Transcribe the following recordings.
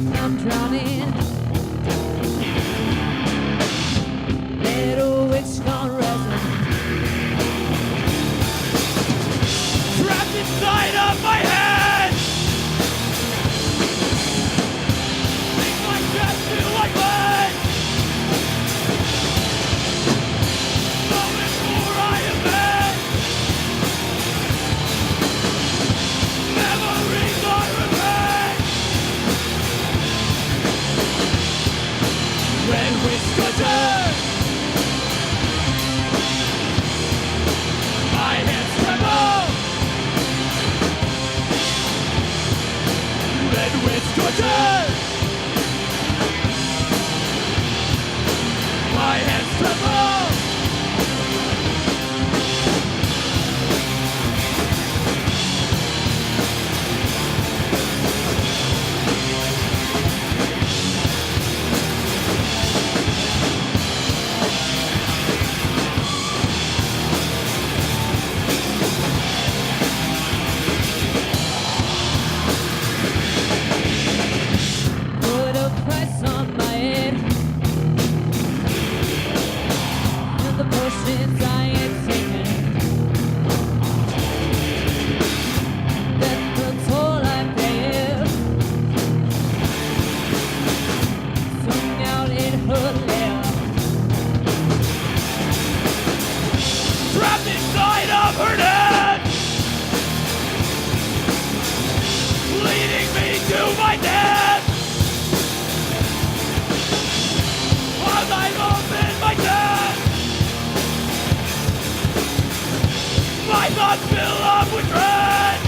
breath, I'm drowning. Little witch gone resin. Trapped inside of my head. Make my chest feel like lead. Going for I am dead. Memories are regret. Red witch cutter. My hands tremble. Red witch torture. My hands tremble. Put a price on my head. And the potions I ain't taken. That's the toll I pay. Sung out in her lair. Trapped inside of her net. Leading me to my death. As I open my chest, my thoughts fill up with dread.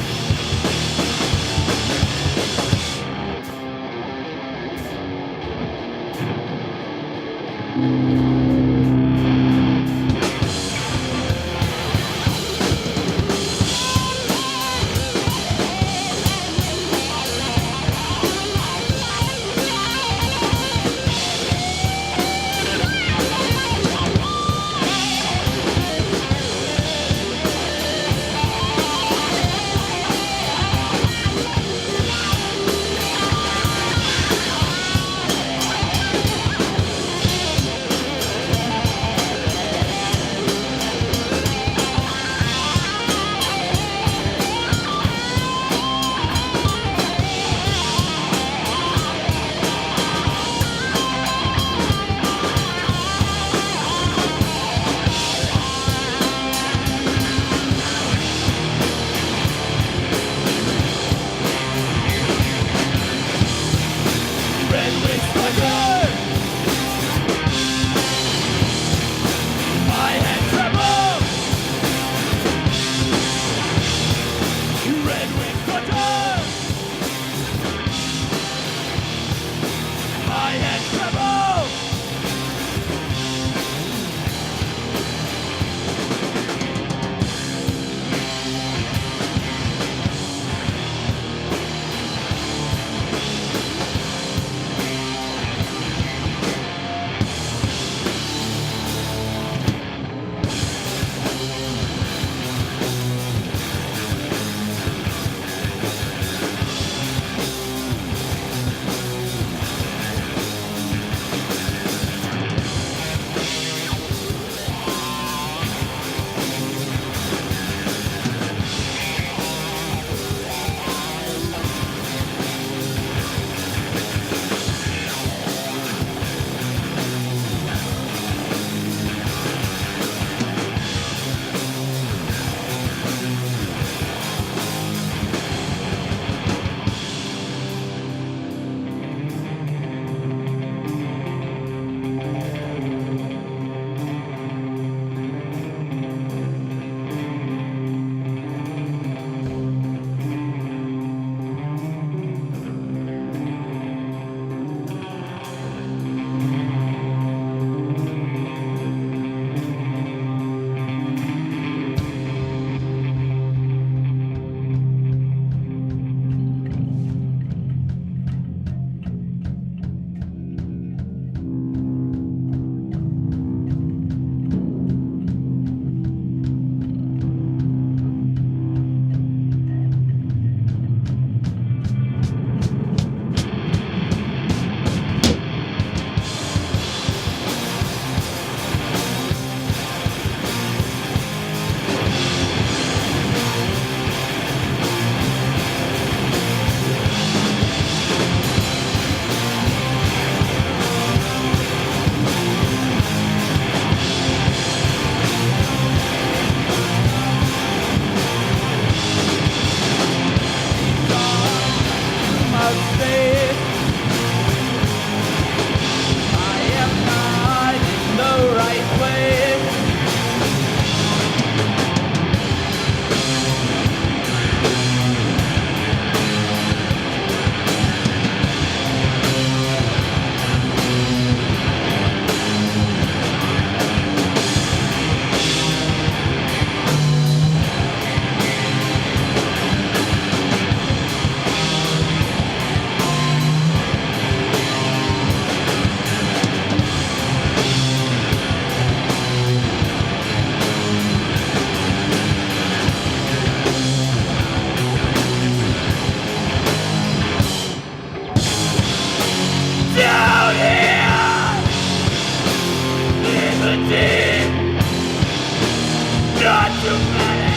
Not too many.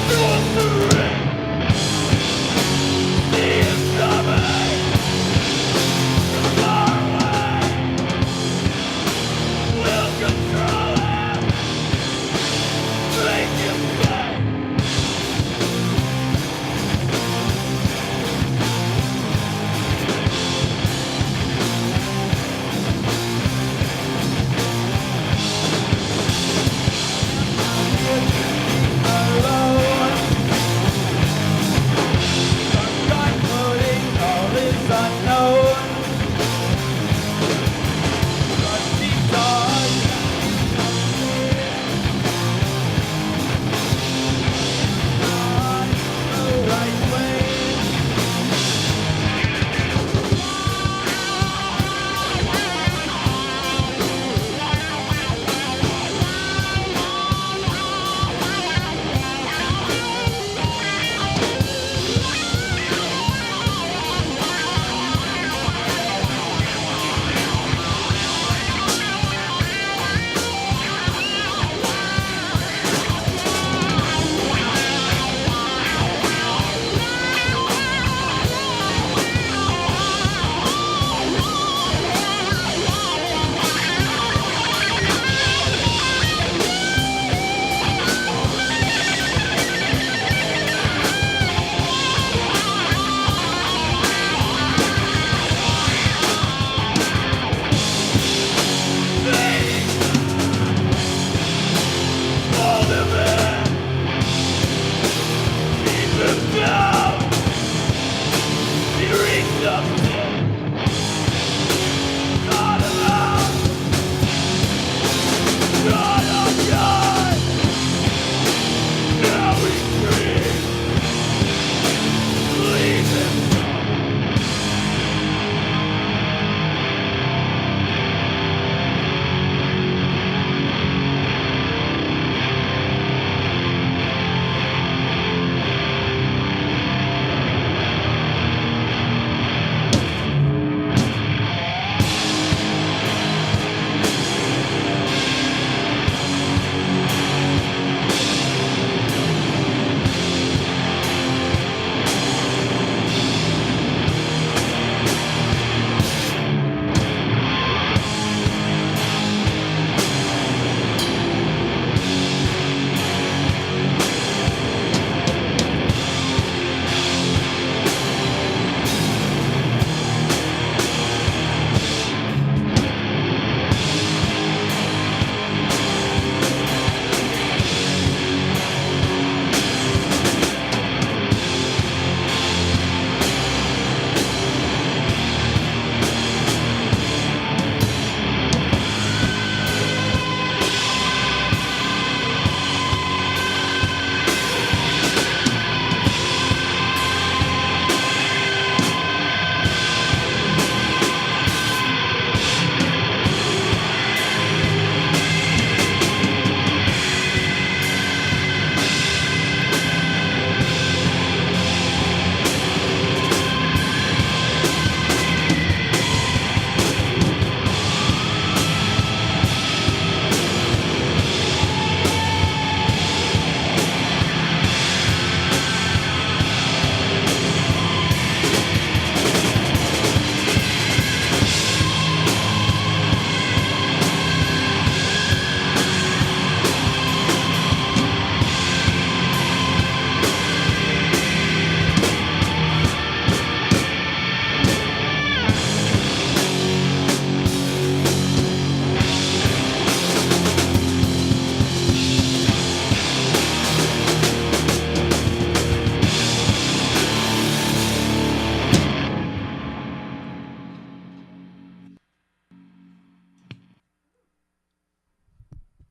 Sorcery. See him coming from far away. We'll control him. Make him pay.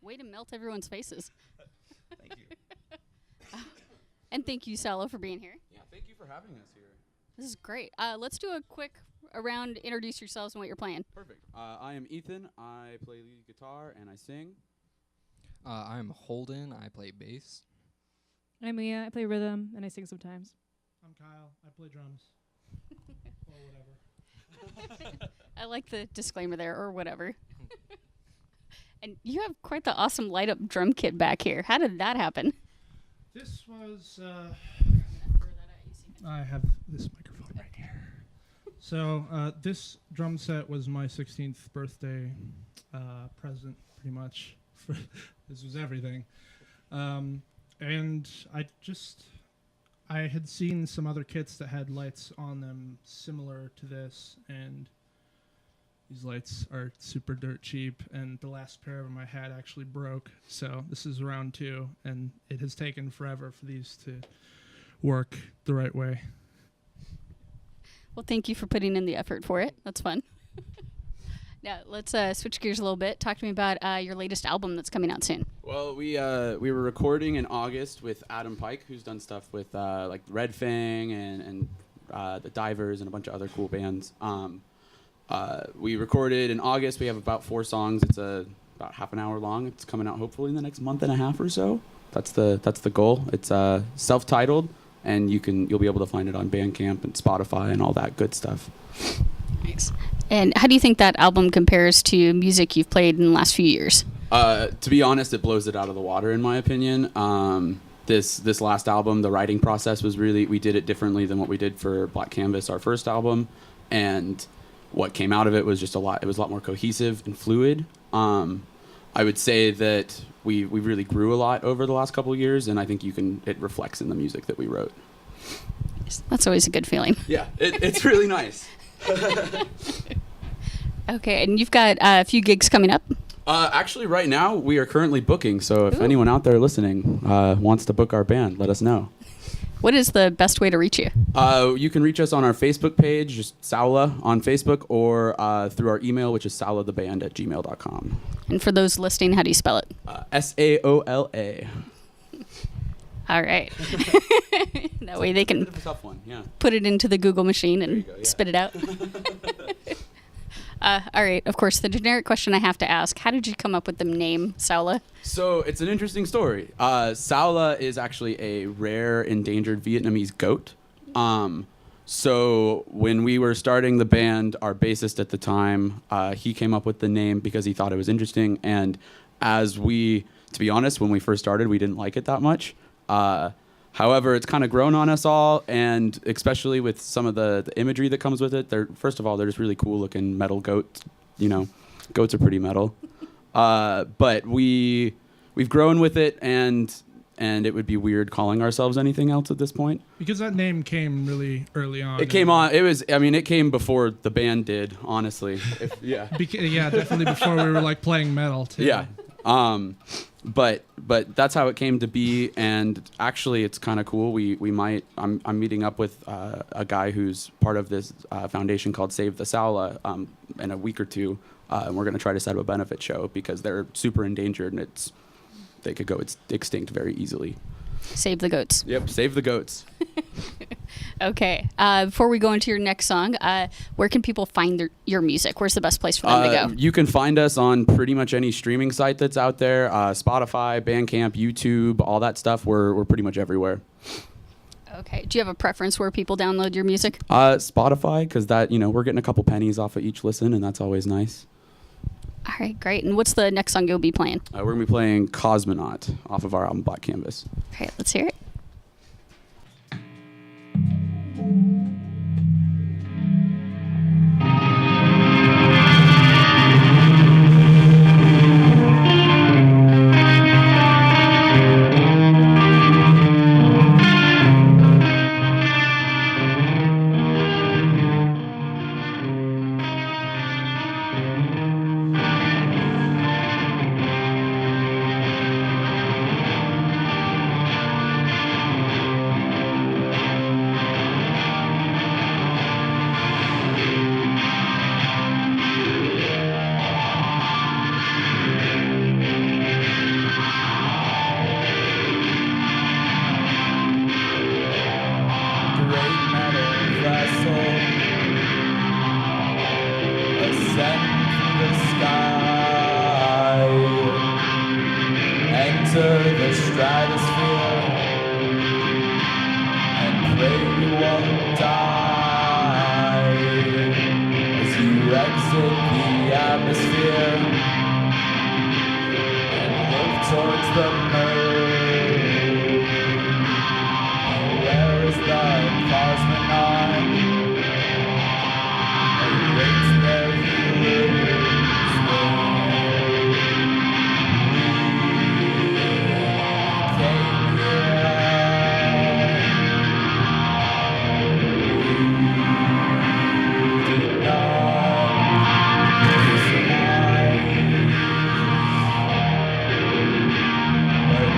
Way to melt everyone's faces. Thank you. And thank you, SAOLA, for being here. Yeah, thank you for having us here. This is great. Let's do a quick round, introduce yourselves and what you're playing. Perfect. I am Ethan. I play lead guitar and I sing. I'm Holden. I play bass. I'm Leah. I play rhythm and I sing sometimes. I'm Kyle. I play drums. Or whatever. I like the disclaimer there, or whatever. And you have quite the awesome light up drum kit back here. How did that happen? This was. I have this microphone right here. So this drum set was my 16th birthday present, pretty much. This was everything. And I had seen some other kits that had lights on them similar to this, and these lights are super dirt cheap, and the last pair of them I had actually broke. So this is round 2, and it has taken forever for these to work the right way. Well, thank you for putting in the effort for it. That's fun. Now, let's switch gears a little bit. Talk to me about your latest album that's coming out soon. Well, we were recording in August with Adam Pike, who's done stuff with like Red Fang and the Divers and a bunch of other cool bands. We recorded in August. We have about 4 songs. It's about half an hour long. It's coming out hopefully in the next month and a half or so. That's the goal. It's self-titled, and you'll be able to find it on Bandcamp and Spotify and all that good stuff. Nice. And how do you think that album compares to music you've played in the last few years? To be honest, it blows it out of the water in my opinion. This last album, the writing process was we did it differently than what we did for Black Canvas, our first album, and what came out of it was just it was a lot more cohesive and fluid. I would say that we really grew a lot over the last couple of years, and I think it reflects in the music that we wrote. That's always a good feeling. Yeah, it's really nice. Okay, and you've got a few gigs coming up? Actually, right now, we are currently booking, so if anyone out there listening wants to book our band, let us know. What is the best way to reach you? You can reach us on our Facebook page, just SAOLA on Facebook, or through our email, which is saolaband@gmail.com. And for those listening, how do you spell it? SAOLA. All right. That way they can It's a tough one, yeah. put it into the Google machine and go, yeah. spit it out. All right. Of course, the generic question I have to ask, how did you come up with the name SAOLA? So it's an interesting story. SAOLA is actually a rare endangered Vietnamese goat. So when we were starting the band, our bassist at the time, he came up with the name because he thought it was interesting. And to be honest, when we first started, we didn't like it that much. However, it's kind of grown on us all, and especially with some of the imagery that comes with it. First of all, they're just really cool looking metal goats. You know, goats are pretty metal. But we've grown with it, and it would be weird calling ourselves anything else at this point. Because that name came really early on. It came before the band did, honestly. Yeah, definitely before we were like playing metal too. Yeah. But that's how it came to be, and actually it's kind of cool. I'm meeting up with a guy who's part of this foundation called Save the SAOLA in a week or two, and we're going to try to set up a benefit show because they're super endangered and they could go extinct very easily. Save the goats. Yep, save the goats. Okay. Before we go into your next song, where can people find your music? Where's the best place for them to go? You can find us on pretty much any streaming site that's out there. Spotify, Bandcamp, YouTube, all that stuff. We're pretty much everywhere. Okay. Do you have a preference where people download your music? Spotify, because we're getting a couple pennies off of each listen, and that's always nice. All right, great. And what's the next song you'll be playing? We're going to be playing Cosmonaut off of our album Black Canvas. All right, let's hear it. towards the moon. Where is the cosmonaut? Awaits their heroes there. We came here. We did not survive. But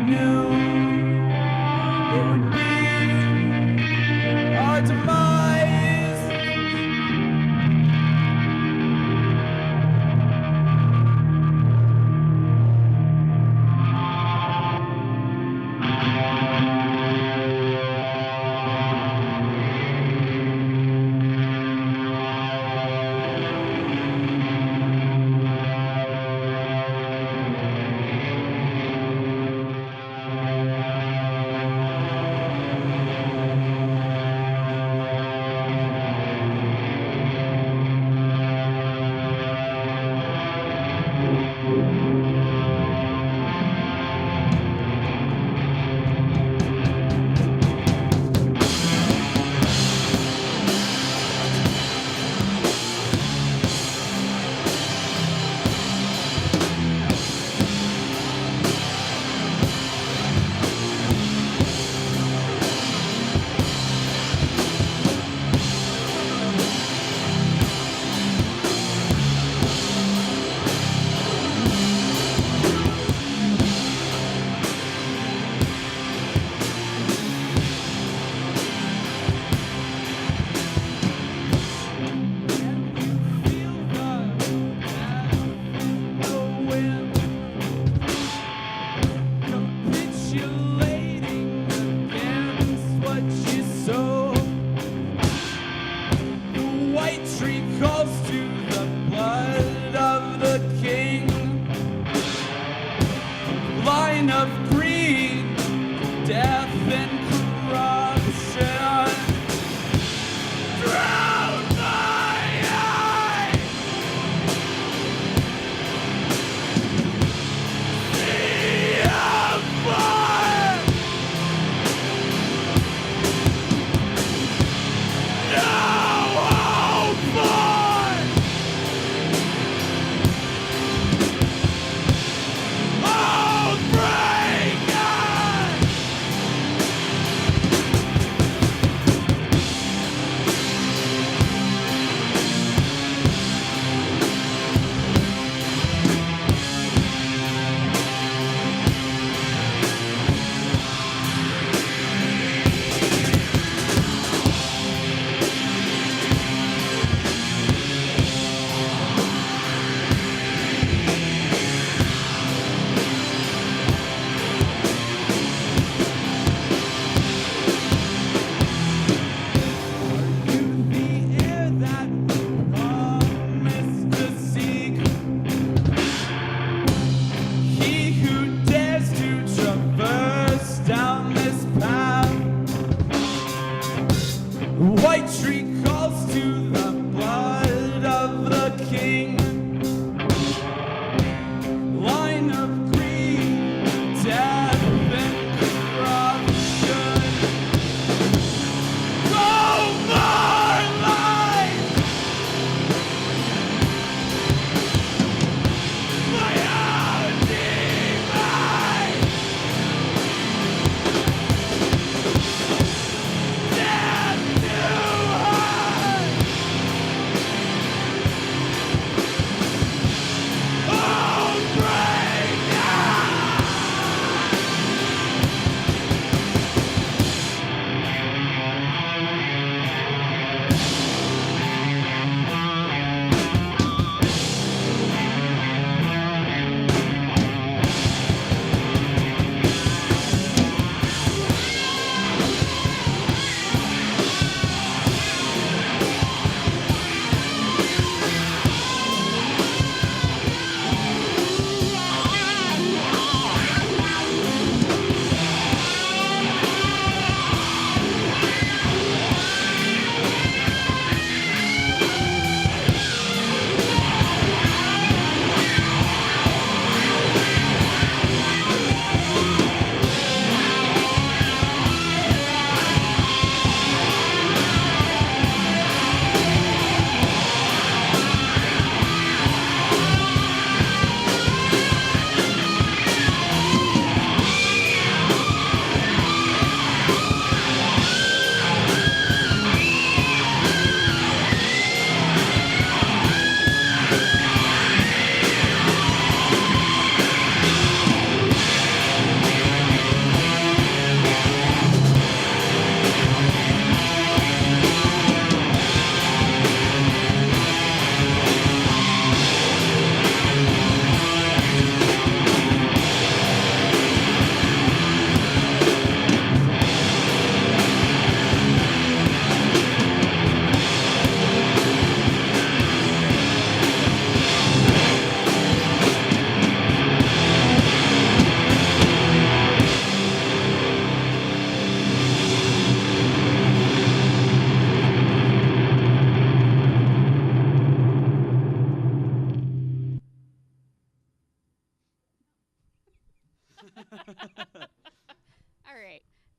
knew it would be our demise. Of greed, death, and corruption. Drown my eyes. Sea of fire.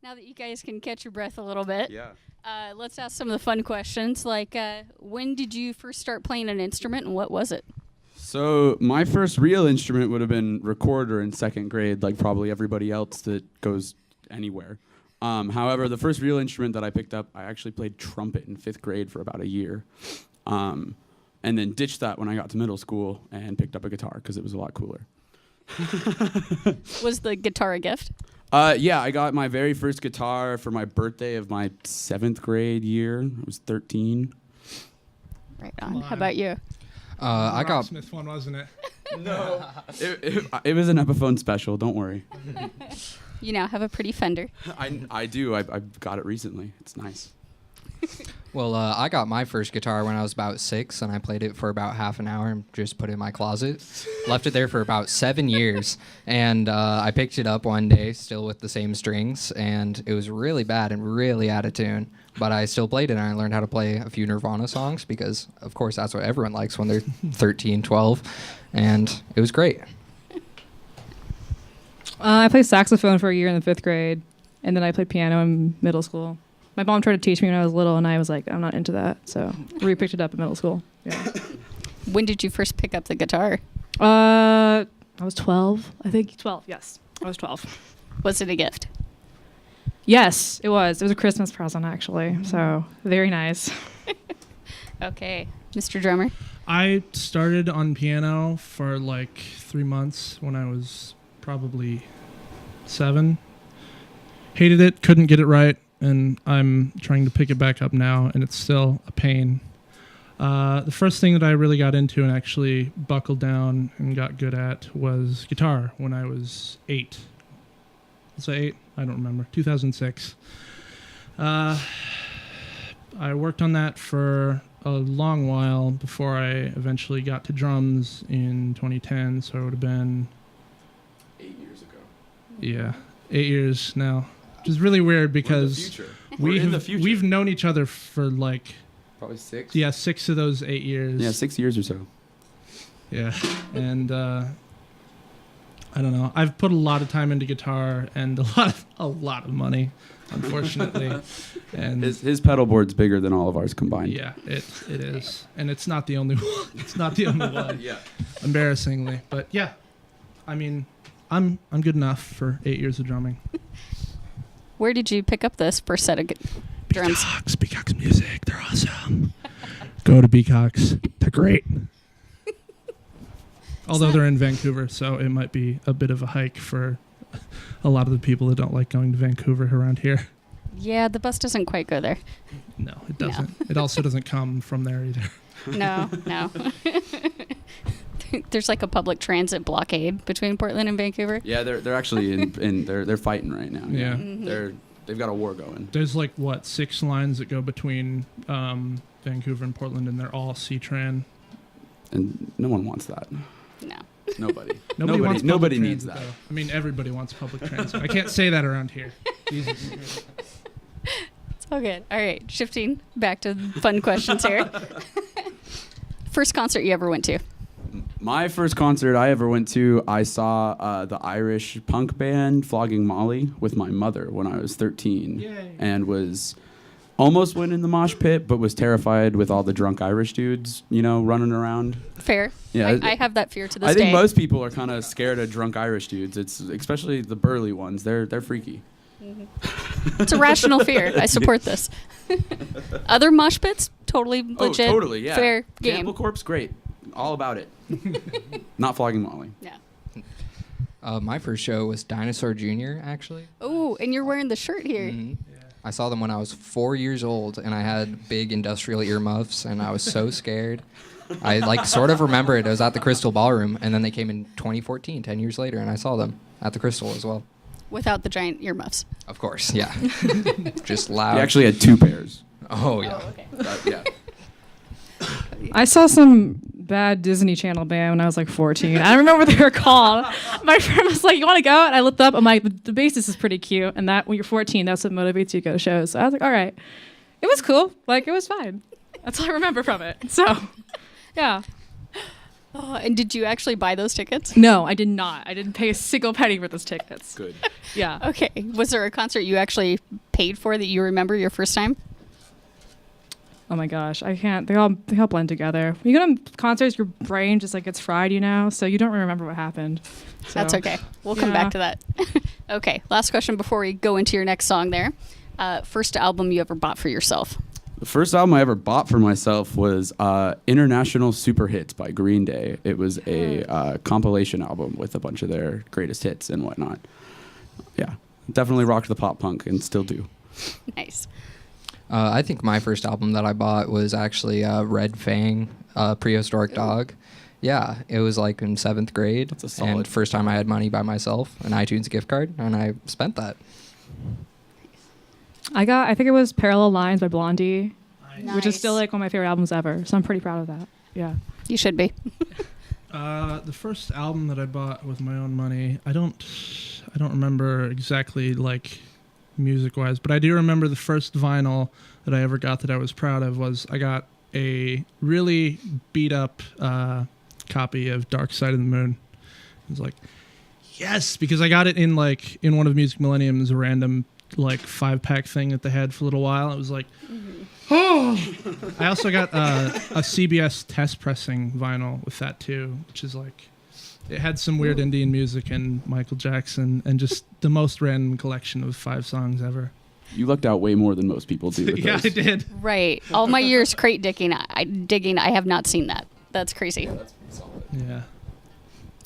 Now that you guys can catch your breath a little bit, Yeah. let's ask some of the fun questions. Like, when did you first start playing an instrument, and what was it? So my first real instrument would have been recorder in second grade, like probably everybody else that goes anywhere. However, the first real instrument that I picked up, I actually played trumpet in 5th grade for about a year. And then ditched that when I got to middle school and picked up a guitar because it was a lot cooler. Was the guitar a gift? Yeah, I got my very first guitar for my birthday of my 7th grade year. I was 13. Right on. How about you? I got Smith one, wasn't it? No. It was an Epiphone special, don't worry. You now have a pretty Fender. I do. I got it recently. It's nice. Well, I got my first guitar when I was about 6, and I played it for about half an hour and just put it in my closet. Left it there for about 7 years, and I picked it up one day, still with the same strings, and it was really bad and really out of tune. But I still played it, and I learned how to play a few Nirvana songs because, of course, that's what everyone likes when they're 13, 12, and it was great. I played saxophone for a year in the 5th grade, and then I played piano in middle school. My mom tried to teach me when I was little, and I was like, I'm not into that. So we picked it up in middle school. Yeah. When did you first pick up the guitar? I was 12, I think. 12, yes. I was 12. Was it a gift? Yes, it was. It was a Christmas present, actually. So very nice. Okay. Mr. Drummer? I started on piano for like 3 months when I was probably 7. Hated it, couldn't get it right. And I'm trying to pick it back up now, and it's still a pain. The first thing that I really got into and actually buckled down and got good at was guitar when I was 8. Was I 8? I don't remember. 2006. I worked on that for a long while before I eventually got to drums in 2010, so it would have been 8 years ago. Yeah, 8 years now. Which is really weird because we've known each other for like probably 6. Yeah, 6 of those 8 years. Yeah, 6 years or so. Yeah, and I don't know. I've put a lot of time into guitar and a lot of money, unfortunately. And his pedal board's bigger than all of ours combined. Yeah, it is, and it's not the only one. It's not the only one. Yeah. Embarrassingly, but yeah, I mean, I'm good enough for 8 years of drumming. Where did you pick up this first set of drums? Beacock's music. They're awesome. Go to Beacock's. They're great. Although they're in Vancouver, so it might be a bit of a hike for a lot of the people that don't like going to Vancouver around here. Yeah, the bus doesn't quite go there. No, it doesn't. No. It also doesn't come from there either. No. There's like a public transit blockade between Portland and Vancouver. Yeah, they're actually they're fighting right now. Yeah. Mm-hmm. They've got a war going. There's like 6 lines that go between Vancouver and Portland, and they're all C-Tran. And no one wants that. No. Nobody. Nobody needs transit, that. Though. I mean, everybody wants public transit. I can't say that around here. Jesus. It's all good. All right, shifting back to fun questions here. First concert you ever went to? My first concert I ever went to, I saw the Irish punk band Flogging Molly with my mother when I was 13. Yay. And was almost went in the mosh pit, but was terrified with all the drunk Irish dudes, running around. Fair. Yeah, I have that fear to this I day. think most people are kind of scared of drunk Irish dudes. It's especially the burly ones. They're freaky. Mm-hmm. It's a rational fear. I support this. Other mosh pits, totally legit. Oh, totally, yeah. Fair game. Cannibal Corpse, great. All about it. Not Flogging Molly. Yeah. My first show was Dinosaur Jr., actually. Oh, and you're wearing the shirt here. Mm-hmm. Yeah. I saw them when I was 4 years old, and I had big industrial earmuffs, and I was so scared. I sort of remember it. I was at the Crystal Ballroom, and then they came in 2014, 10 years later, and I saw them at the Crystal as well. Without the giant earmuffs. Of course, yeah. Just loud. He actually had 2 pairs. Oh, yeah. Oh, okay. Yeah. I saw some bad Disney Channel band when I was like 14. I don't remember what they were called. My friend was like, "You want to go?" And I looked up. I'm like, "The bassist is pretty cute." And that when you're 14, that's what motivates you to go to shows. So I was like, "All right." It was cool. Like, it was fine. That's all I remember from it. So, yeah. Oh, and did you actually buy those tickets? No, I did not. I didn't pay a single penny for those tickets. Good. Yeah. Okay. Was there a concert you actually paid for that you remember your first time? Oh my gosh, I can't. They all blend together. When you go to concerts, your brain just like gets fried, so you don't remember what happened. So, That's okay. We'll come back to that. Okay. Last question before we go into your next song there. First album you ever bought for yourself? The first album I ever bought for myself was International Super Hits by Green Day. It was a compilation album with a bunch of their greatest hits and whatnot. Yeah, definitely rocked the pop punk and still do. Nice. I think my first album that I bought was actually Red Fang, Prehistoric Dog. Yeah, it was like in 7th grade. That's a solid. And first time I had money by myself, an iTunes gift card, and I spent that. I think it was Parallel Lines by Blondie, which is Nice. still like one of my favorite albums ever. So I'm pretty proud of that. Yeah. You should be. The first album that I bought with my own money, I don't remember exactly like music wise, but I do remember the first vinyl that I ever got that I was proud of was I got a really beat up copy of Dark Side of the Moon. It was like, yes, because I got it in one of Music Millennium's random like 5-pack thing that they had for a little while. It was like, oh. I also got a CBS test pressing vinyl with that too, which is like, it had some weird Indian music and Michael Jackson and just the most random collection of 5 songs ever. You lucked out way more than most people do with Yeah, those. I did. Right. All my years crate digging, I have not seen that. That's crazy. Yeah.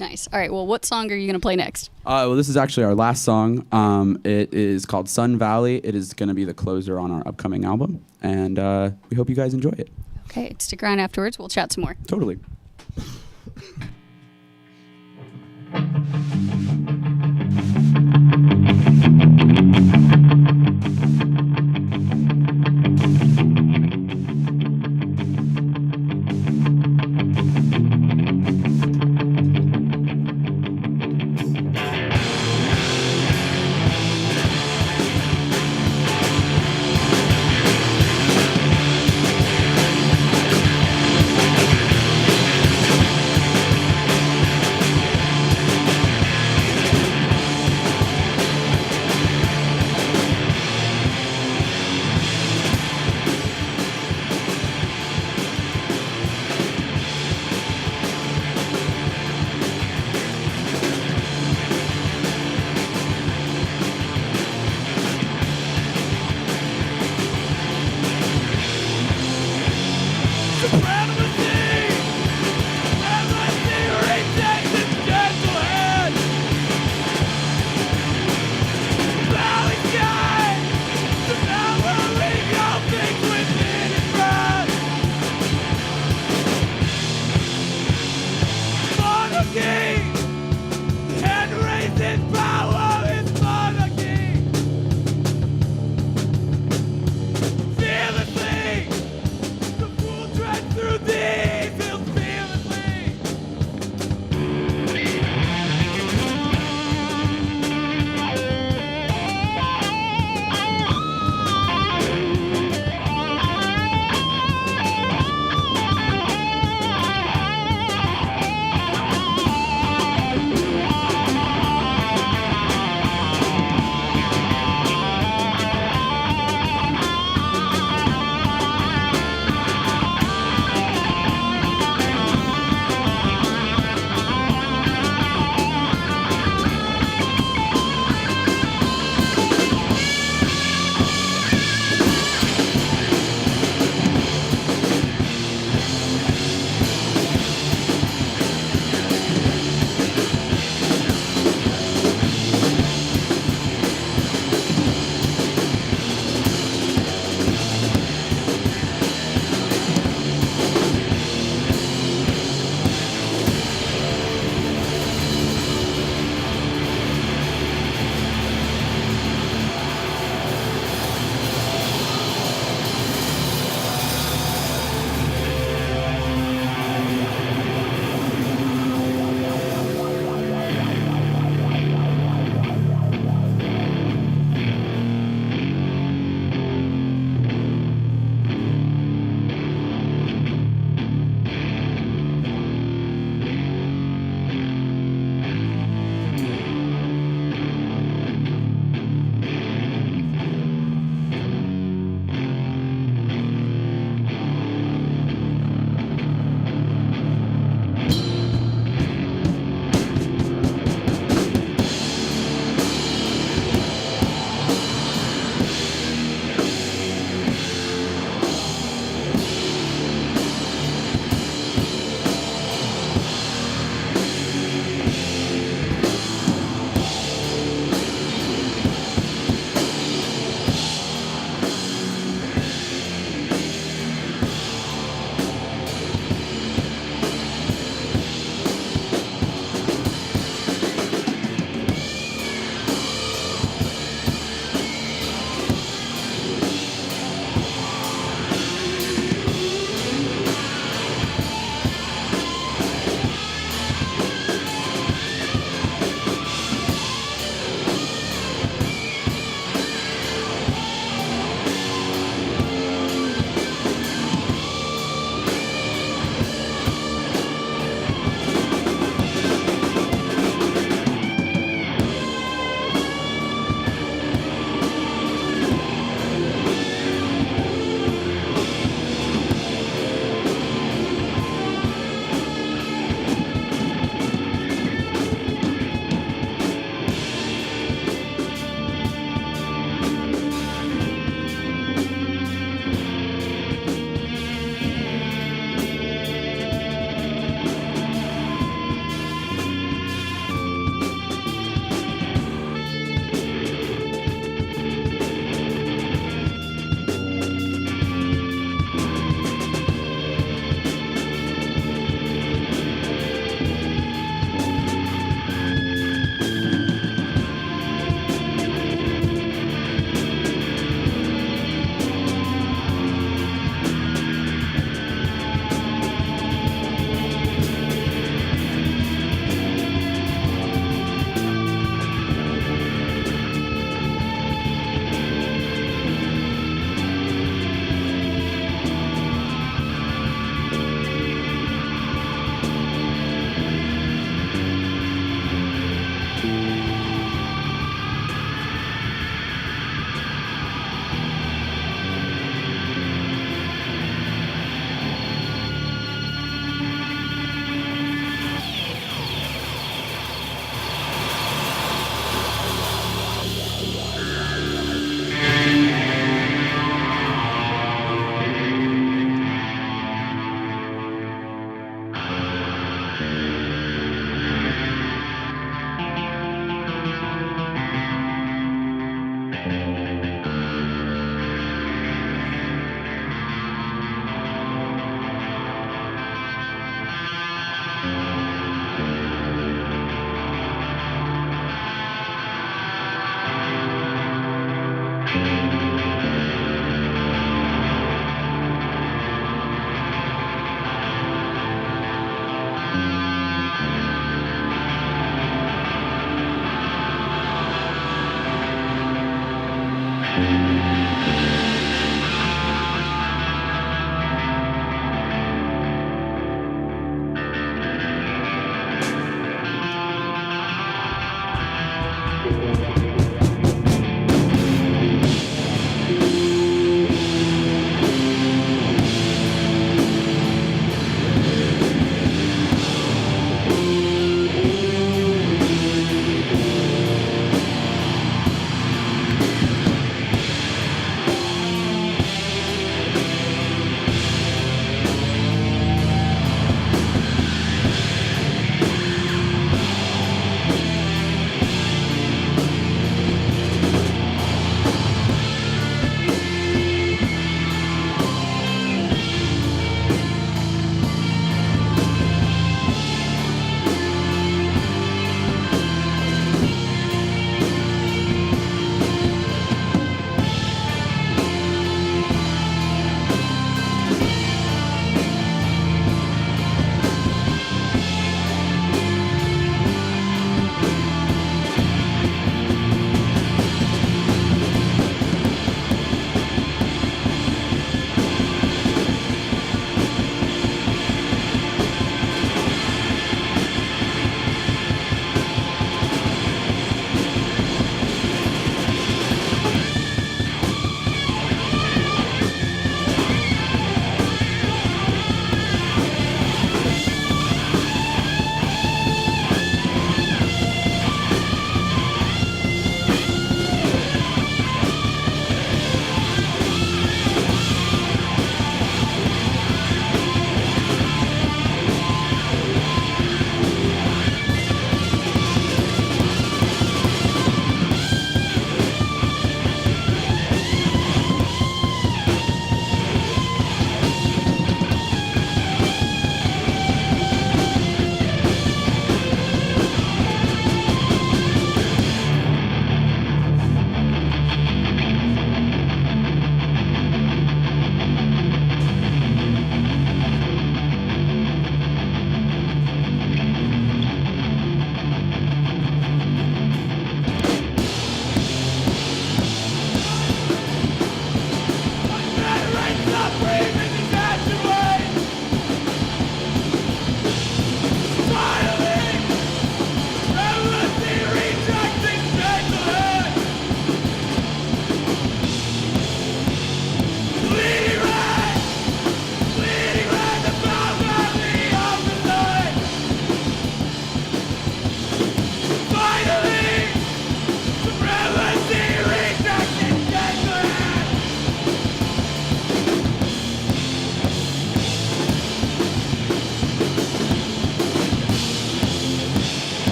Nice. All right. Well, what song are you going to play next? Well, this is actually our last song. It is called Sun Valley. It is going to be the closer on our upcoming album, and we hope you guys enjoy it. Okay. Stick around afterwards. We'll chat some more. Totally.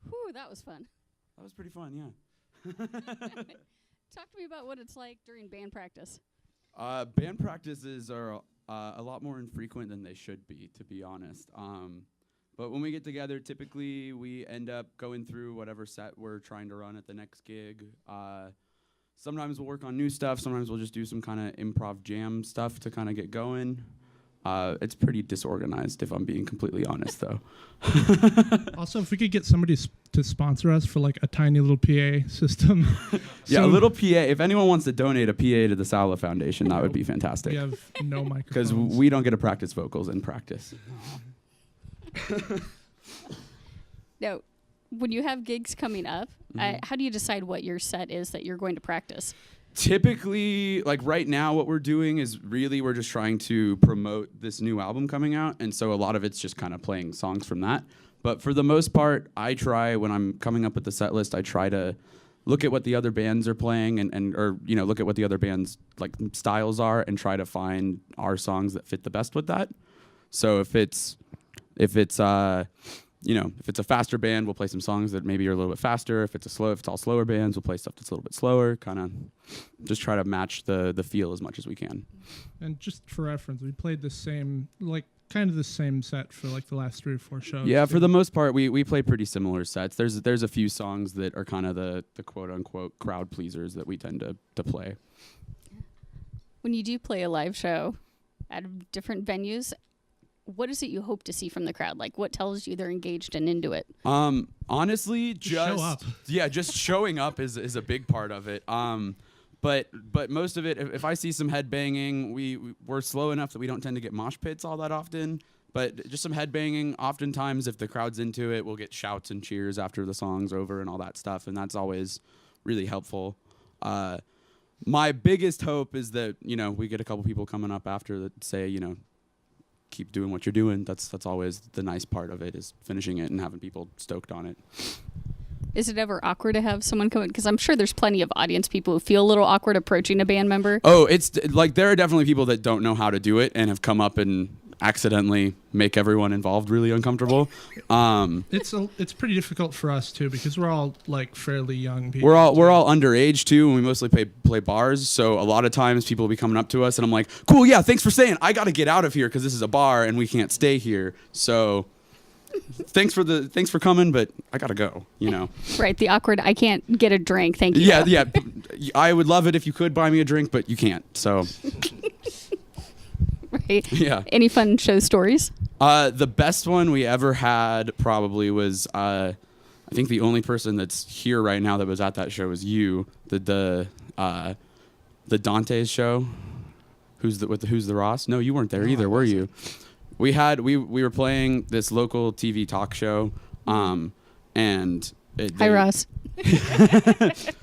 Whew, that was fun. That was pretty fun, yeah. Talk to me about what it's like during band practice. Band practices are a lot more infrequent than they should be, to be honest. But when we get together, typically we end up going through whatever set we're trying to run at the next gig. Sometimes we'll work on new stuff. Sometimes we'll just do some kind of improv jam stuff to kind of get going. It's pretty disorganized, if I'm being completely honest, though. Also, if we could get somebody to sponsor us for like a tiny little PA system. Yeah, a little PA. If anyone wants to donate a PA to the SAOLA Foundation, that would be fantastic. We have no microphones. Because we don't get to practice vocals in practice. Now, when you have gigs coming up, how do you decide what your set is that you're going to practice? Typically, like right now, what we're doing is really we're just trying to promote this new album coming out. And so a lot of it's just kind of playing songs from that. But for the most part, I try, when I'm coming up with the set list, I try to look at what the other bands are playing or look at what the other bands like styles are and try to find our songs that fit the best with that. So if it's a faster band, we'll play some songs that maybe are a little bit faster. If it's all slower bands, we'll play stuff that's a little bit slower. Kind of just try to match the feel as much as we can. And just for reference, we played the same, like kind of the same set for like the last 3 or 4 shows. Yeah, for the most part, we play pretty similar sets. There's a few songs that are kind of the quote unquote crowd pleasers that we tend to play. When you do play a live show at different venues, what is it you hope to see from the crowd? Like, what tells you they're engaged and into it? Honestly, show up. Yeah, just showing up is a big part of it. But most of it, if I see some headbanging, we're slow enough that we don't tend to get mosh pits all that often. But just some headbanging. Oftentimes, if the crowd's into it, we'll get shouts and cheers after the song's over and all that stuff, and that's always really helpful. My biggest hope is that we get a couple people coming up after that say keep doing what you're doing. That's always the nice part of it, is finishing it and having people stoked on it. Is it ever awkward to have someone come in? Because I'm sure there's plenty of audience people who feel a little awkward approaching a band member. Oh, it's like there are definitely people that don't know how to do it and have come up and accidentally make everyone involved really uncomfortable. It's pretty difficult for us too, because we're all like fairly young people. We're all underage too, and we mostly play bars. So a lot of times people will be coming up to us, and I'm like, "Cool, yeah, thanks for saying. I got to get out of here because this is a bar and we can't stay here." So thanks for coming, but I gotta go. Right, the awkward. I can't get a drink. Thank you. Yeah. I would love it if you could buy me a drink, but you can't. So. Right. Yeah. Any fun show stories? The best one we ever had probably was I think the only person that's here right now that was at that show was you. The Dante's show. Who's the Ross? No, you weren't there either, were you? We were playing this local TV talk show, and hi Ross.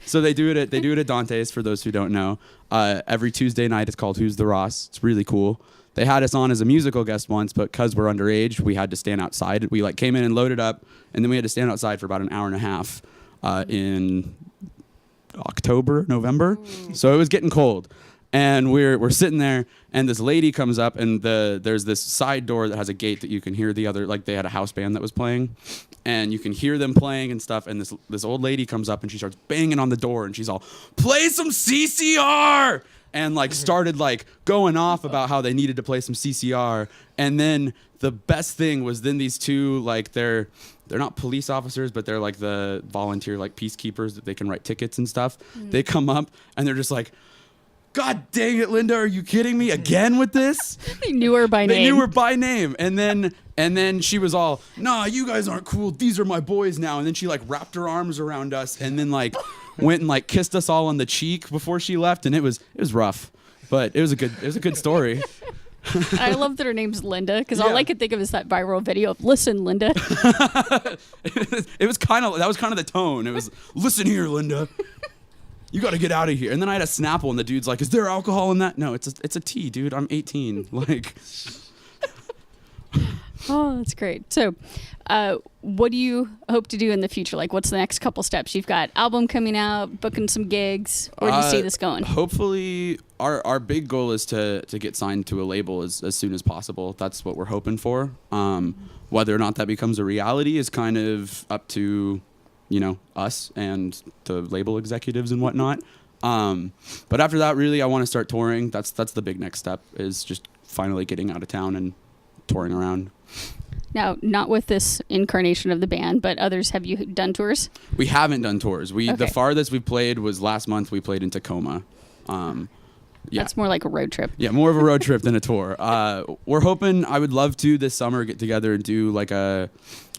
So they do it at Dante's, for those who don't know. Every Tuesday night, it's called Who's the Ross. It's really cool. They had us on as a musical guest once, but because we're underage, we had to stand outside. We came in and loaded up, and then we had to stand outside for about an hour and a half in November. So it was getting cold. And we're sitting there, and this lady comes up, and there's this side door that has a gate that you can hear the other, like they had a house band that was playing, and you can hear them playing and stuff, and this old lady comes up, and she starts banging on the door, and she's all, "Play some CCR!" And started going off about how they needed to play some CCR. And then the best thing was then these two, they're not police officers, but they're the volunteer peacekeepers that they can write tickets and stuff. They come up and they're just like, "God dang it, Linda, are you kidding me again with this?" They knew her by name. And then she was all, "Nah, you guys aren't cool. These are my boys now." And then she wrapped her arms around us and then went and kissed us all on the cheek before she left. And it was rough, but it was a good story. I love that her name's Linda, because all I could think of is that viral video of "Listen, Linda." That was kind of the tone. It was, "Listen here, Linda. You got to get out of here." And then I had a Snapple, and the dude's like, "Is there alcohol in that?" "No, it's a tea, dude. I'm 18. Oh, that's great. So, what do you hope to do in the future? What's the next couple steps? You've got album coming out, booking some gigs. Where do you see this going? Hopefully, our big goal is to get signed to a label as soon as possible. That's what we're hoping for. Whether or not that becomes a reality is kind of up to us and the label executives and whatnot. But after that, really, I want to start touring. That's the big next step, is just finally getting out of town and touring around. Now, not with this incarnation of the band, but others. Have you done tours? We haven't done tours. The farthest we played was last month. We played in Tacoma. Yeah. That's more like a road trip. Yeah, more of a road trip than a tour. We're hoping, I would love to this summer get together and do like a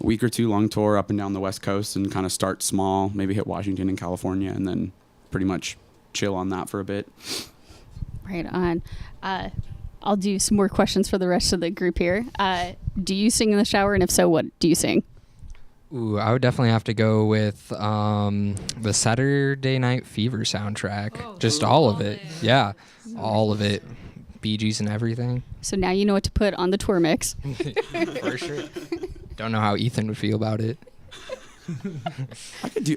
week or two long tour up and down the West Coast and kind of start small, maybe hit Washington and California, and then pretty much chill on that for a bit. Right on. I'll do some more questions for the rest of the group here. Do you sing in the shower? And if so, what do you sing? Ooh, I would definitely have to go with the Saturday Night Fever soundtrack. Just all of it. Yeah, all of it. Bee Gees and everything. So now you know what to put on the tour mix. For sure. Don't know how Ethan would feel about it.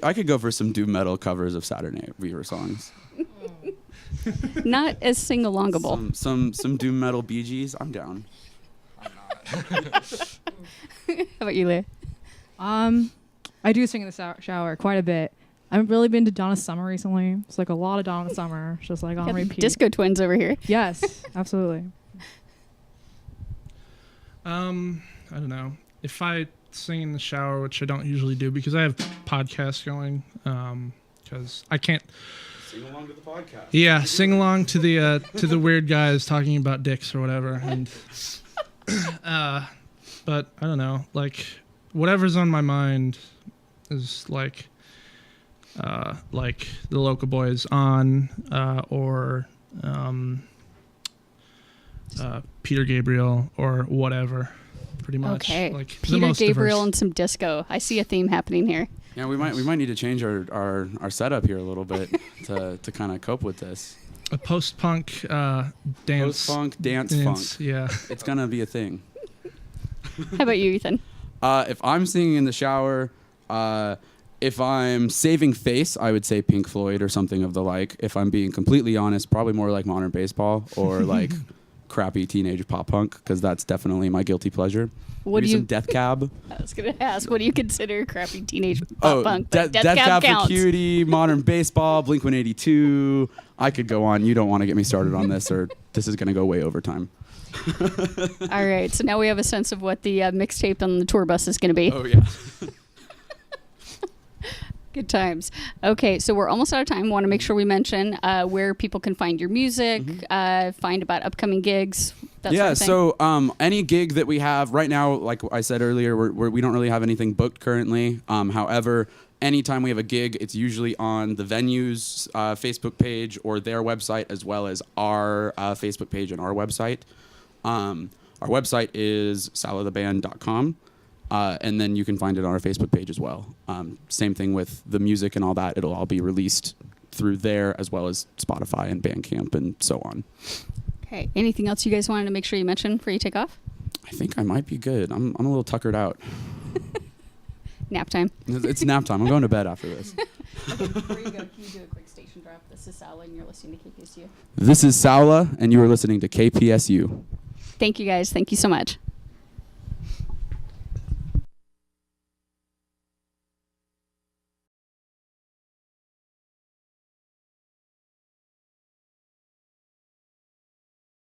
I could go for some doom metal covers of Saturday Night Fever songs. Not as sing-alongable. Some doom metal Bee Gees. I'm down. How about you, Leah? I do sing in the shower quite a bit. I've really been to Donna Summer recently. It's like a lot of Donna Summer, just like on repeat. Disco twins over here. Yes, absolutely. I don't know. If I sing in the shower, which I don't usually do because I have podcasts going, because I can't. Sing along to the podcast. Yeah, sing along to the weird guys talking about dicks or whatever, and but I don't know, like whatever's on my mind is like the Local Boys on or Peter Gabriel or whatever, pretty much. Okay, like Peter Gabriel and some disco. I see a theme happening here. Yeah, we might need to change our setup here a little bit to kind of cope with this. A post-punk dance. Post-punk dance funk. Yeah. It's gonna be a thing. How about you, Ethan? If I'm singing in the shower, if I'm saving face, I would say Pink Floyd or something of the like. If I'm being completely honest, probably more like Modern Baseball or like crappy teenage pop punk, because that's definitely my guilty pleasure. What Maybe do you? some Death Cab. I was gonna ask, what do you consider crappy teenage pop punk? But Death Death Cab for counts. Cutie, Modern Baseball, Blink-182. I could go on. You don't want to get me started on this, or this is gonna go way over time. All right, so now we have a sense of what the mixtape on the tour bus is gonna be. Oh yeah. Good times. Okay, so we're almost out of time. Want to make sure we mention where people can find your music, find about upcoming gigs. That sort of thing. So any gig that we have right now, like I said earlier, we don't really have anything booked currently. However, anytime we have a gig, it's usually on the venue's Facebook page or their website, as well as our Facebook page and our website. Our website is SAOLAtheband.com. And then you can find it on our Facebook page as well. Same thing with the music and all that. It'll all be released through there, as well as Spotify and Bandcamp and so on. Okay. Anything else you guys wanted to make sure you mention before you take off? I think I might be good. I'm a little tuckered out. Nap time. It's nap time. I'm going to bed after this. Okay, before you go, can you do a quick station drop? This is SAOLA, and you're listening to KPSU. This is SAOLA, and you are listening to KPSU. Thank you, guys. Thank you so much.